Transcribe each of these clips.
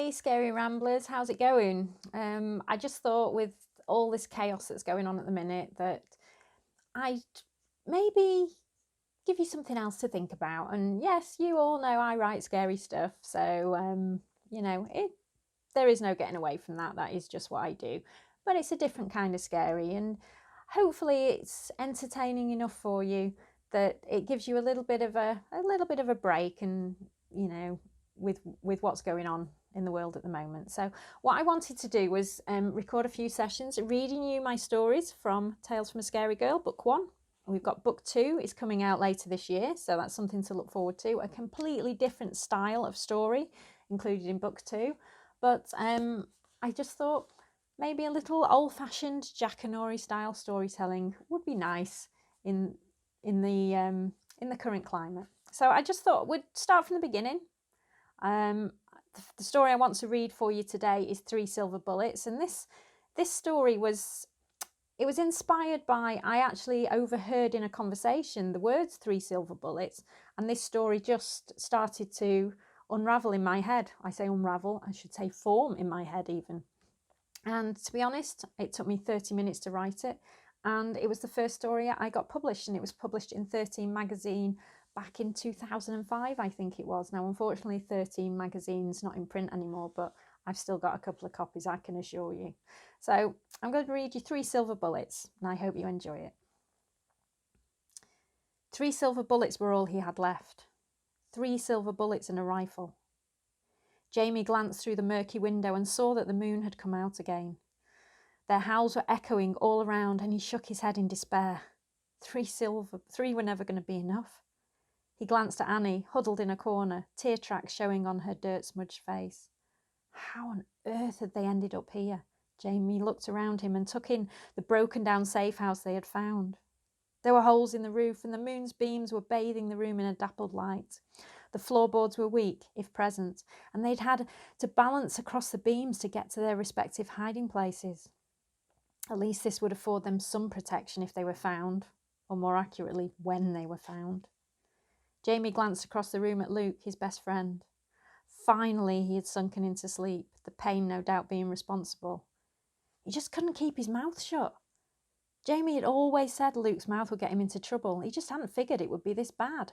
Hey, Scary Ramblers, how's it going? I just thought with all this chaos that's going on at the minute that I'd maybe give you something else to think about. And yes, you all know I write scary stuff, so there is no getting away from that. That is just what I do. But it's a different kind of scary, and hopefully it's entertaining enough for you that it gives you a little bit of a break, and with what's going on in the world at the moment. So what I wanted to do was record a few sessions reading you my stories from Tales from a Scary Girl, book 1. We've got book 2 is coming out later this year, so that's something to look forward to. A completely different style of story included in book 2, but I just thought maybe a little old-fashioned Jackanory style storytelling would be nice in the current climate. So I just thought we'd start from the beginning. The story I want to read for you today is 3 Silver Bullets, and this story was inspired by, I actually overheard in a conversation the words 3 silver bullets, and this story just started to unravel in my head. I say unravel, I should say form in my head even. And to be honest, it took me 30 minutes to write it, and it was the first story I got published, and it was published in 13 magazine back in 2005, I think it was. Now, unfortunately, 13 magazine's not in print anymore, but I've still got a couple of copies, I can assure you. So I'm going to read you 3 silver bullets, and I hope you enjoy it. 3 silver bullets were all he had left. 3 silver bullets and a rifle. Jamie glanced through the murky window and saw that the moon had come out again. Their howls were echoing all around, and he shook his head in despair. 3 were never going to be enough. He glanced at Annie, huddled in a corner, tear tracks showing on her dirt-smudged face. How on earth had they ended up here? Jamie looked around him and took in the broken-down safe house they had found. There were holes in the roof, and the moon's beams were bathing the room in a dappled light. The floorboards were weak, if present, and they'd had to balance across the beams to get to their respective hiding places. At least this would afford them some protection if they were found, or more accurately, when they were found. Jamie glanced across the room at Luke, his best friend. Finally, he had sunken into sleep, the pain no doubt being responsible. He just couldn't keep his mouth shut. Jamie had always said Luke's mouth would get him into trouble. He just hadn't figured it would be this bad.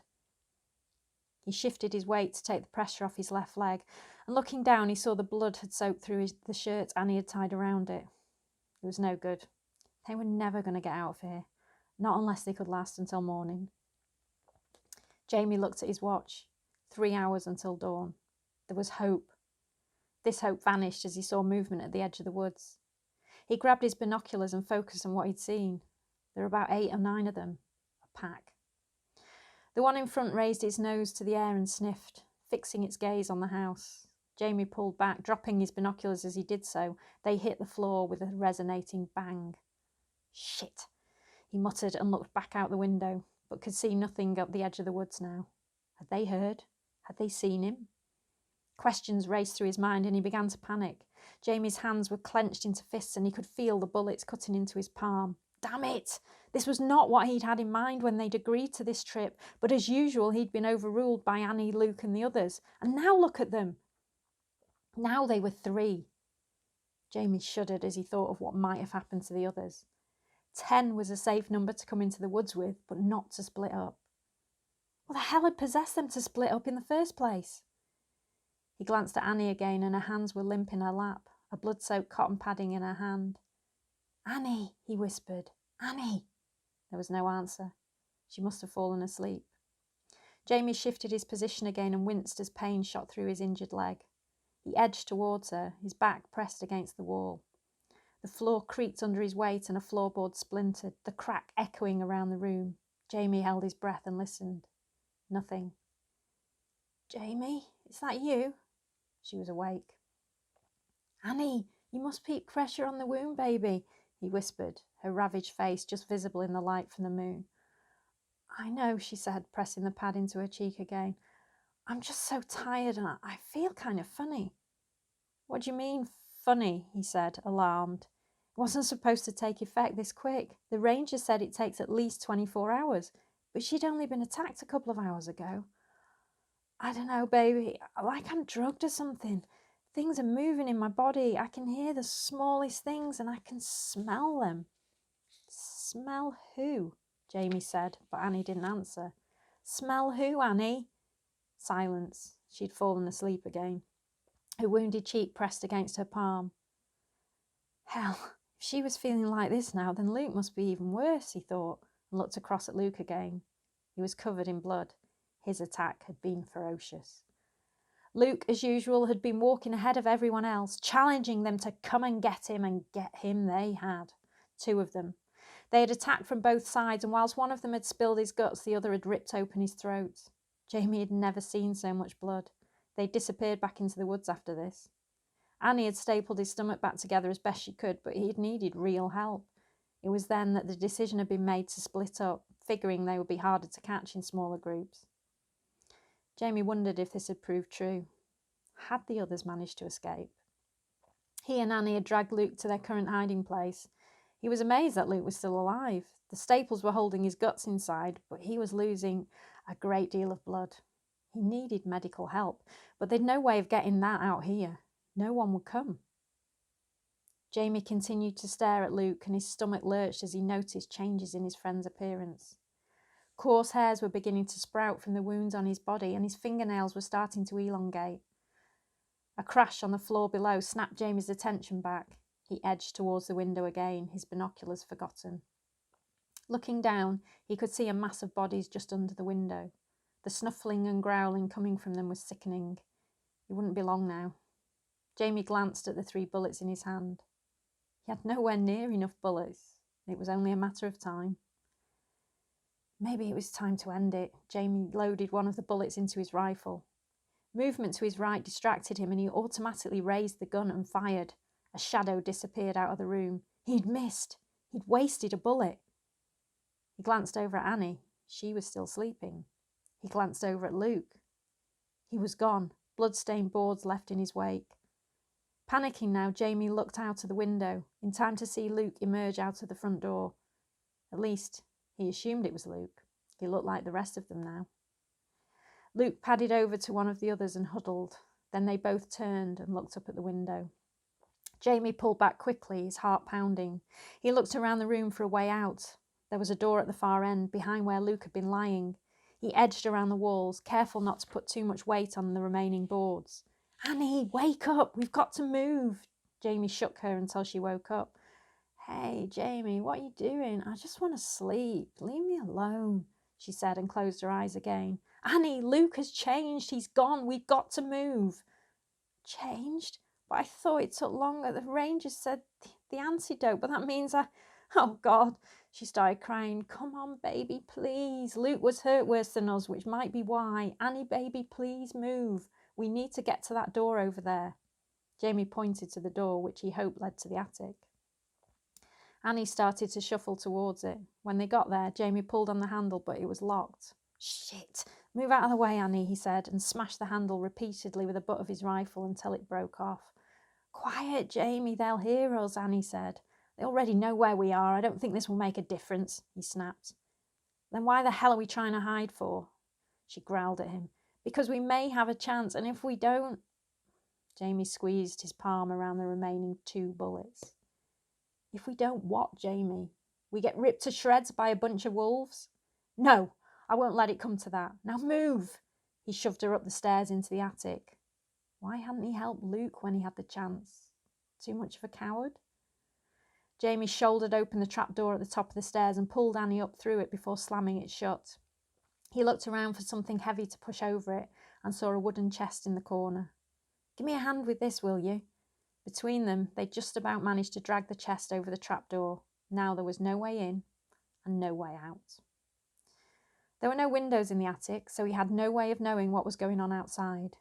He shifted his weight to take the pressure off his left leg, and looking down, he saw the blood had soaked through the shirt Annie had tied around it. It was no good. They were never going to get out of here, not unless they could last until morning. Jamie looked at his watch. 3 hours until dawn. There was hope. This hope vanished as he saw movement at the edge of the woods. He grabbed his binoculars and focused on what he'd seen. There were about 8 or 9 of them, a pack. The one in front raised its nose to the air and sniffed, fixing its gaze on the house. Jamie pulled back, dropping his binoculars as he did so. They hit the floor with a resonating bang. Shit, he muttered and looked back out the window, but could see nothing up the edge of the woods now. Had they heard? Had they seen him? Questions raced through his mind, and he began to panic. Jamie's hands were clenched into fists, and he could feel the bullets cutting into his palm. Damn it! This was not what he'd had in mind when they'd agreed to this trip, but as usual he'd been overruled by Annie, Luke and the others. And now look at them! Now they were 3. Jamie shuddered as he thought of what might have happened to the others. 10 was a safe number to come into the woods with, but not to split up. What the hell had possessed them to split up in the first place? He glanced at Annie again, and her hands were limp in her lap, a blood-soaked cotton padding in her hand. Annie, he whispered. Annie! There was no answer. She must have fallen asleep. Jamie shifted his position again and winced as pain shot through his injured leg. He edged towards her, his back pressed against the wall. The floor creaked under his weight and a floorboard splintered, the crack echoing around the room. Jamie held his breath and listened. Nothing. Jamie, is that you? She was awake. Annie, you must keep pressure on the wound, baby, he whispered, her ravaged face just visible in the light from the moon. I know, she said, pressing the pad into her cheek again. I'm just so tired and I feel kind of funny. What do you mean, funny? He said, alarmed. It wasn't supposed to take effect this quick. The ranger said it takes at least 24 hours, but she'd only been attacked a couple of hours ago. I don't know, baby, like I'm drugged or something. Things are moving in my body. I can hear the smallest things and I can smell them. Smell who? Jamie said, but Annie didn't answer. Smell who, Annie? Silence. She'd fallen asleep again. Her wounded cheek pressed against her palm. Hell, if she was feeling like this now, then Luke must be even worse, he thought, and looked across at Luke again. He was covered in blood. His attack had been ferocious. Luke, as usual, had been walking ahead of everyone else, challenging them to come and get him, and get him they had. 2 of them. They had attacked from both sides, and whilst one of them had spilled his guts, the other had ripped open his throat. Jamie had never seen so much blood. They disappeared back into the woods after this. Annie had stapled his stomach back together as best she could, but he had needed real help. It was then that the decision had been made to split up, figuring they would be harder to catch in smaller groups. Jamie wondered if this had proved true. Had the others managed to escape? He and Annie had dragged Luke to their current hiding place. He was amazed that Luke was still alive. The staples were holding his guts inside, but he was losing a great deal of blood. He needed medical help, but they'd no way of getting that out here. No one would come. Jamie continued to stare at Luke, and his stomach lurched as he noticed changes in his friend's appearance. Coarse hairs were beginning to sprout from the wounds on his body, and his fingernails were starting to elongate. A crash on the floor below snapped Jamie's attention back. He edged towards the window again, his binoculars forgotten. Looking down, he could see a mass of bodies just under the window. The snuffling and growling coming from them was sickening. It wouldn't be long now. Jamie glanced at the 3 bullets in his hand. He had nowhere near enough bullets. It was only a matter of time. Maybe it was time to end it. Jamie loaded one of the bullets into his rifle. Movement to his right distracted him, and he automatically raised the gun and fired. A shadow disappeared out of the room. He'd missed. He'd wasted a bullet. He glanced over at Annie. She was still sleeping. He glanced over at Luke. He was gone, blood-stained boards left in his wake. Panicking now, Jamie looked out of the window, in time to see Luke emerge out of the front door. At least, he assumed it was Luke. He looked like the rest of them now. Luke padded over to one of the others and huddled. Then they both turned and looked up at the window. Jamie pulled back quickly, his heart pounding. He looked around the room for a way out. There was a door at the far end, behind where Luke had been lying. He edged around the walls, careful not to put too much weight on the remaining boards. Annie, wake up! We've got to move! Jamie shook her until she woke up. Hey, Jamie, what are you doing? I just want to sleep. Leave me alone, she said, and closed her eyes again. Annie, Luke has changed. He's gone. We've got to move. Changed? But I thought it took longer. The rangers said the antidote, but that means Oh, God, she started crying. Come on, baby, please. Luke was hurt worse than us, which might be why. Annie, baby, please move. We need to get to that door over there. Jamie pointed to the door, which he hoped led to the attic. Annie started to shuffle towards it. When they got there, Jamie pulled on the handle, but it was locked. Shit! Move out of the way, Annie, he said, and smashed the handle repeatedly with the butt of his rifle until it broke off. Quiet, Jamie, they'll hear us, Annie said. They already know where we are. I don't think this will make a difference, he snapped. Then why the hell are we trying to hide for? She growled at him. Because we may have a chance, and if we don't... Jamie squeezed his palm around the remaining 2 bullets. If we don't what, Jamie? We get ripped to shreds by a bunch of wolves? No, I won't let it come to that. Now move! He shoved her up the stairs into the attic. Why hadn't he helped Luke when he had the chance? Too much of a coward? Jamie shouldered open the trapdoor at the top of the stairs and pulled Annie up through it before slamming it shut. He looked around for something heavy to push over it and saw a wooden chest in the corner. Give me a hand with this, will you? Between them, they just about managed to drag the chest over the trapdoor. Now there was no way in and no way out. There were no windows in the attic, so he had no way of knowing what was going on outside.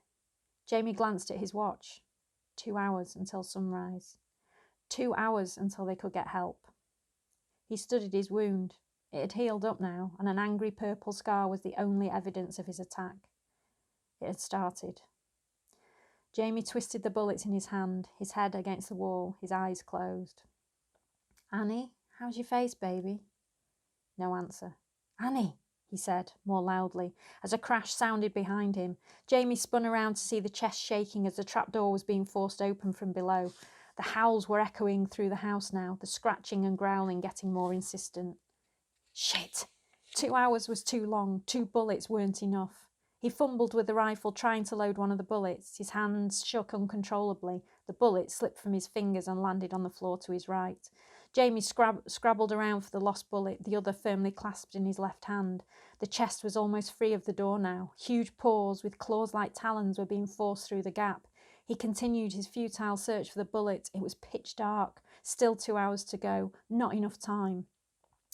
Jamie glanced at his watch. 2 hours until sunrise. 2 hours until they could get help. He studied his wound. It had healed up now, and an angry purple scar was the only evidence of his attack. It had started. Jamie twisted the bullets in his hand, his head against the wall, his eyes closed. Annie, how's your face, baby? No answer. Annie, he said, more loudly, as a crash sounded behind him. Jamie spun around to see the chest shaking as the trapdoor was being forced open from below. The howls were echoing through the house now, the scratching and growling getting more insistent. Shit! 2 hours was too long. 2 bullets weren't enough. He fumbled with the rifle, trying to load one of the bullets. His hands shook uncontrollably. The bullet slipped from his fingers and landed on the floor to his right. Jamie scrabbled around for the lost bullet, the other firmly clasped in his left hand. The chest was almost free of the door now. Huge paws with claws like talons were being forced through the gap. He continued his futile search for the bullet. It was pitch dark. Still 2 hours to go. Not enough time.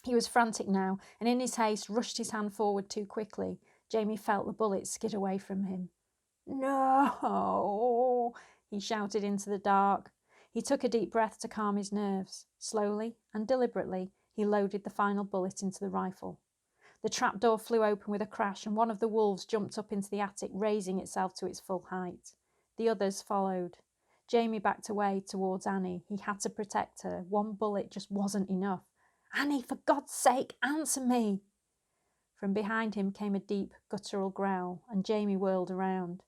He was frantic now, and in his haste rushed his hand forward too quickly. Jamie felt the bullet skid away from him. No! He shouted into the dark. He took a deep breath to calm his nerves. Slowly and deliberately, he loaded the final bullet into the rifle. The trapdoor flew open with a crash, and one of the wolves jumped up into the attic, raising itself to its full height. The others followed. Jamie backed away towards Annie. He had to protect her. 1 bullet just wasn't enough. Annie, for God's sake, answer me! From behind him came a deep, guttural growl, and Jamie whirled around.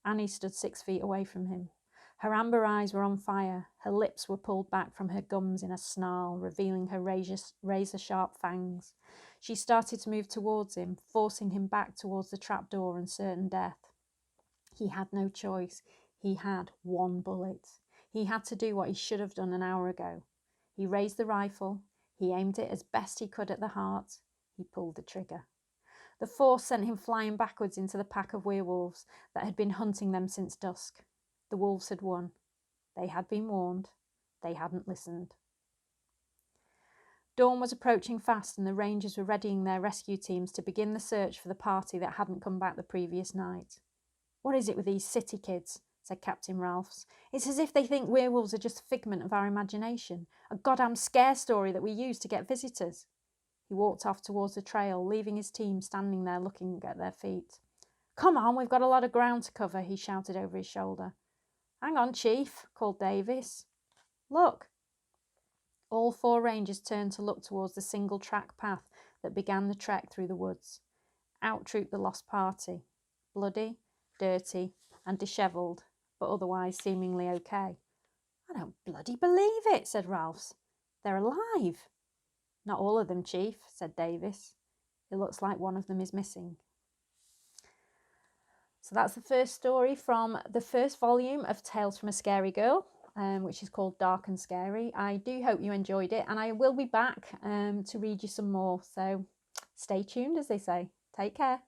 Annie stood 6 feet away from him. Her amber eyes were on fire. Her lips were pulled back from her gums in a snarl, revealing her razor-sharp fangs. She started to move towards him, forcing him back towards the trapdoor and certain death. He had no choice. He had 1 bullet. He had to do what he should have done an hour ago. He raised the rifle. He aimed it as best he could at the heart. He pulled the trigger. The force sent him flying backwards into the pack of werewolves that had been hunting them since dusk. The wolves had won. They had been warned. They hadn't listened. Dawn was approaching fast, and the rangers were readying their rescue teams to begin the search for the party that hadn't come back the previous night. "What is it with these city kids?" said Captain Ralphs. "It's as if they think werewolves are just a figment of our imagination, a goddamn scare story that we use to get visitors." He walked off towards the trail, leaving his team standing there looking at their feet. "Come on, we've got a lot of ground to cover," he shouted over his shoulder. "Hang on, Chief," called Davis. "Look." All 4 rangers turned to look towards the single-track path that began the trek through the woods. Out trooped the lost party, bloody, dirty, and dishevelled, but otherwise seemingly okay. "I don't bloody believe it," said Ralphs. "They're alive." "Not all of them, Chief," said Davis. "It looks like one of them is missing." So that's the first story from the first volume of Tales from a Scary Girl, which is called Dark and Scary. I do hope you enjoyed it, and I will be back to read you some more. So stay tuned, as they say. Take care.